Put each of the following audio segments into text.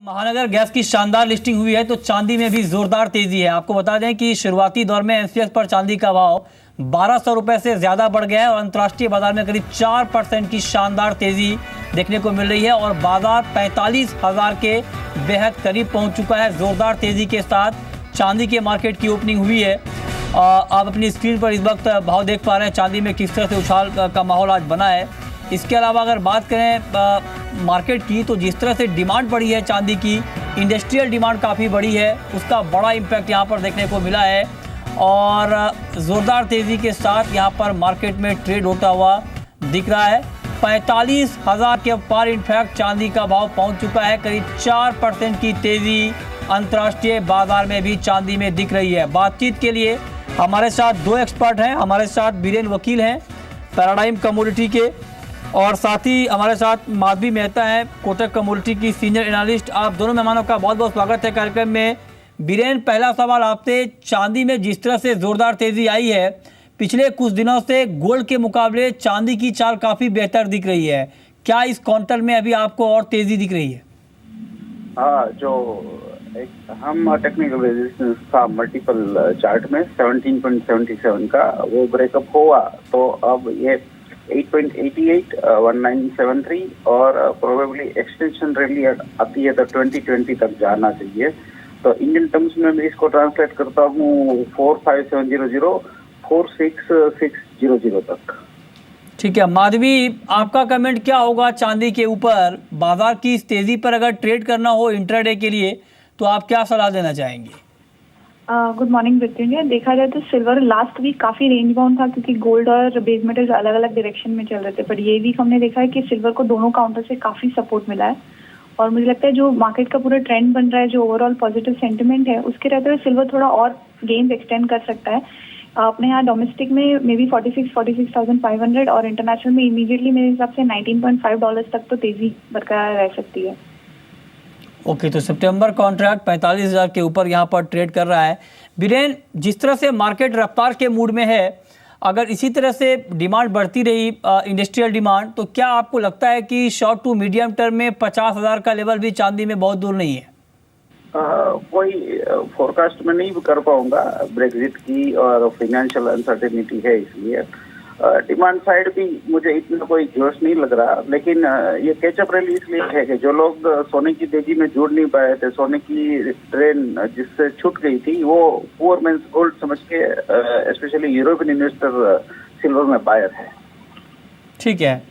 महानगर गैस की शानदार लिस्टिंग हुई है तो चांदी में भी जोरदार तेजी है। आपको बता दें कि शुरुआती दौर में एमसीएक्स पर चांदी का भाव 1200 रुपए से ज्यादा बढ़ गया है और अंतर्राष्ट्रीय बाजार में करीब 4% की शानदार तेजी देखने को मिल रही है और बाजार 45,000 के बेहद करीब पहुंच चुका है। जोरदार तेजी के साथ चांदी के मार्केट की ओपनिंग हुई है। आप अपनी स्क्रीन पर इस वक्त भाव देख पा रहे हैं चांदी में किस तरह से उछाल का माहौल आज बना है। इसके अलावा अगर बात करें मार्केट की तो जिस तरह से डिमांड बढ़ी है चांदी की, इंडस्ट्रियल डिमांड काफ़ी बढ़ी है, उसका बड़ा इम्पैक्ट यहाँ पर देखने को मिला है और ज़ोरदार तेज़ी के साथ यहाँ पर मार्केट में ट्रेड होता हुआ दिख रहा है। 45,000 के पार इनफैक्ट चांदी का भाव पहुँच चुका है। करीब 4% की तेज़ी अंतर्राष्ट्रीय बाजार में भी चांदी में दिख रही है। बातचीत के लिए हमारे साथ दो एक्सपर्ट हैं। हमारे साथ बीरेन वकील हैं पैराडाइम कमोडिटी के और साथ ही हमारे साथ माधवी मेहता हैं कोटक कमोडिटी की सीनियर एनालिस्ट। आप दोनों मेहमानों का बहुत बहुत स्वागत है कार्यक्रम में। बीरेन, पहला सवाल आपसे, चांदी में जिस तरह से जोरदार तेजी आई है, पिछले कुछ दिनों से गोल्ड के मुकाबले चांदी की चाल काफी बेहतर दिख रही है। क्या इस काउंटर में अभी आपको और तेजी दिख रही है? हाँ, जो हम टेक्निकल रेजिस्टेंस था मल्टीपल चार्ट में 17.77 का वो ब्रेकअप हुआ तो अब ये 8.88, 1973 और प्रोबेबली एक्सटेंशन रैली आती है तो 2020 तक जाना चाहिए। तो इंडियन टर्म्स में मैं इसको ट्रांसलेट करता हूँ 45700 46600 तक। ठीक है माधवी, आपका कमेंट क्या होगा चांदी के ऊपर? बाजार की इस तेजी पर अगर ट्रेड करना हो इंट्राडे के लिए तो आप क्या सलाह देना चाहेंगे? Good morning Mrityunjay. देखा जाए तो सिल्वर लास्ट वीक काफी रेंज बाउंड था क्योंकि गोल्ड और बेस मेटल्स अलग अलग डायरेक्शन में चल रहे थे, पर ये वीक हमने देखा है कि सिल्वर को दोनों काउंटर से काफी सपोर्ट मिला है और मुझे लगता है जो मार्केट का पूरा ट्रेंड बन रहा है, जो ओवरऑल पॉजिटिव सेंटिमेंट है, उसके रहते हुए सिल्वर थोड़ा और गेन्स एक्सटेंड कर सकता है। अपने यहाँ डोमेस्टिक में मे बी 46,500 और इंटरनेशनल में इमीडिएटली मेरे हिसाब से $19.5 तक तो तेजी बरकरार रह सकती है। ओके, तो सितंबर कॉन्ट्रैक्ट 45,000 के ऊपर यहाँ पर ट्रेड कर रहा है। बीरेन, जिस तरह से मार्केट रफ्तार के मूड में है, अगर इसी तरह से डिमांड बढ़ती रही इंडस्ट्रियल डिमांड, तो क्या आपको लगता है कि शॉर्ट टू मीडियम टर्म में 50,000 का लेवल भी चांदी में बहुत दूर नहीं है? कोई फोरकास्ट में नहीं कर पाऊंगा, ब्रेग्जिट की और फाइनेंशियल अनसर्टेनिटी है, इसलिए डिमांड साइड भी मुझे इतना कोई जोश नहीं लग रहा। लेकिन ये कैचअप रैली इसलिए है कि जो लोग सोने की तेजी में जुड़ नहीं पाए थे, सोने की ट्रेन जिससे छूट गई थी, वो पुअर मेंस गोल्ड समझ के स्पेशली यूरोपियन इन्वेस्टर सिल्वर में बायर है। ठीक है,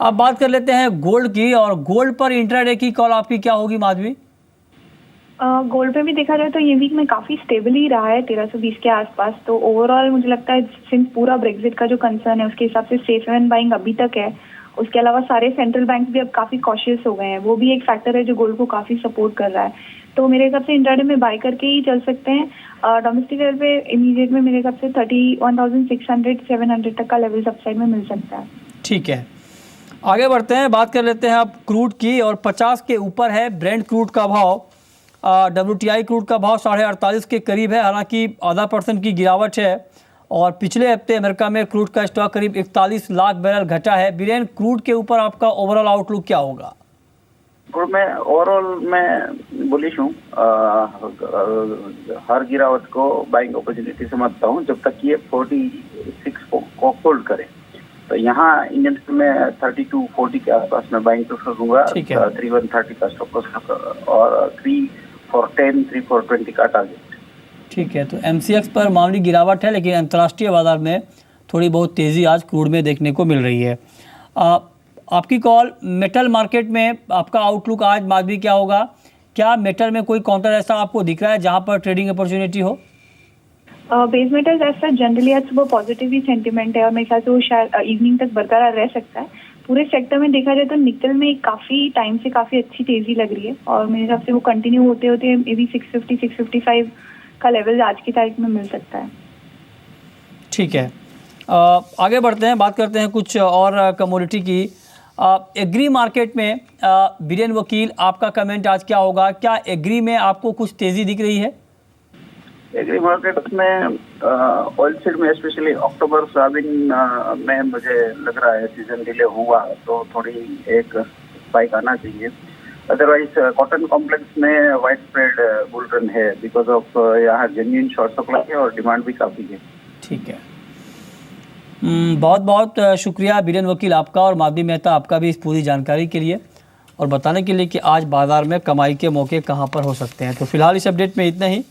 अब बात कर लेते हैं गोल्ड की, और गोल्ड पर इंट्राडे की कॉल आपकी क्या होगी माधवी? गोल्ड पे भी देखा जाए तो ये वीक में काफी स्टेबल ही रहा है 1320 के आसपास। तो ओवरऑल मुझे लगता है सिंस पूरा ब्रेक्जिट का जो कंसर्न है उसके हिसाब से सेफ हेवन बाइंग अभी तक है। उसके अलावा सारे सेंट्रल बैंक भी अब काफी कॉशियस हो गए हैं, वो भी एक फैक्टर है जो गोल्ड को काफी सपोर्ट कर रहा है। तो मेरे हिसाब से इंट्राडे में बाय करके ही चल सकते हैं। डोमेस्टिक लेवल पे इमीडिएट में मेरे हिसाब से 31,600-700 तक का लेवल अपसाइड में मिल सकता है। ठीक है, आगे बढ़ते हैं, बात कर लेते हैं अब क्रूड की, और 50 के ऊपर है ब्रेंट क्रूड का भाव। WTI क्रूड का भाव 48.5 के करीब है, हालांकि % की गिरावट है और पिछले हफ्ते अमेरिका में क्रूड का स्टॉक करीब 41 लाख बैरल घटा है। बीरेन, क्रूड के ऊपर आपका ओवरऑल आउटलुक क्या होगा? मैं ओवरऑल मैं बुलिश हूँ। हर गिरावट को बाइंग अपॉर्चुनिटी समझता हूँ जब तक ये 46 को होल्ड करे। तो यहाँ इंडियन में 32-40 के आसपास में बाइंग प्रेफर करूंगा। 3130 का स्टॉप और 3410, 3420 का टारगेट। ठीक है, तो MCX पर मामूली गिरावट है, लेकिन अंतर्राष्ट्रीय बाजार में थोड़ी बहुत तेज़ी आज क्रूड में देखने को मिल रही है। आपकी कॉल, मेटल मार्केट में आपका आउटलुक आज माधवी क्या होगा? क्या मेटल में कोई काउंटर ऐसा आपको दिख रहा है जहाँ पर ट्रेडिंग अपॉर्चुनिटी हो? बेस मेटल्स ऐसा जनरली आज सुबह पॉजिटिव ही सेंटिमेंट है और मेरे ख्याल से वो शायद इवनिंग तक बरकरार रह सकता है। पूरे सेक्टर में देखा जाए तो निकल में काफी टाइम से काफी अच्छी तेजी लग रही है और मेरे हिसाब से वो कंटिन्यू होते होते मे बी 650-655 का लेवल आज की तारीख में मिल सकता है। ठीक है, आगे बढ़ते हैं, बात करते हैं कुछ और कमोडिटी की। एग्री मार्केट में बीरेन वकील, आपका कमेंट आज क्या होगा? क्या एग्री में आपको कुछ तेजी दिख रही है? एग्री मार्केट में ऑयल सीड में स्पेशली अक्टूबर सोयाबीन में मुझे लग रहा है सीजन डिले हुआ तो थोड़ी एक स्पाइक आना चाहिए। अदरवाइज कॉटन कॉम्प्लेक्स में वाइड स्प्रेड बुल रन है बिकॉज ऑफ यहाँ जेन्युइन शॉर्ट सप्लाई है और डिमांड भी काफ़ी है। ठीक है, बहुत बहुत शुक्रिया बीरेन वकील आपका और माधवी मेहता आपका भी इस पूरी जानकारी के लिए और बताने के लिए कि आज बाज़ार में कमाई के मौके कहां पर हो सकते हैं। तो फिलहाल इस अपडेट में इतना ही।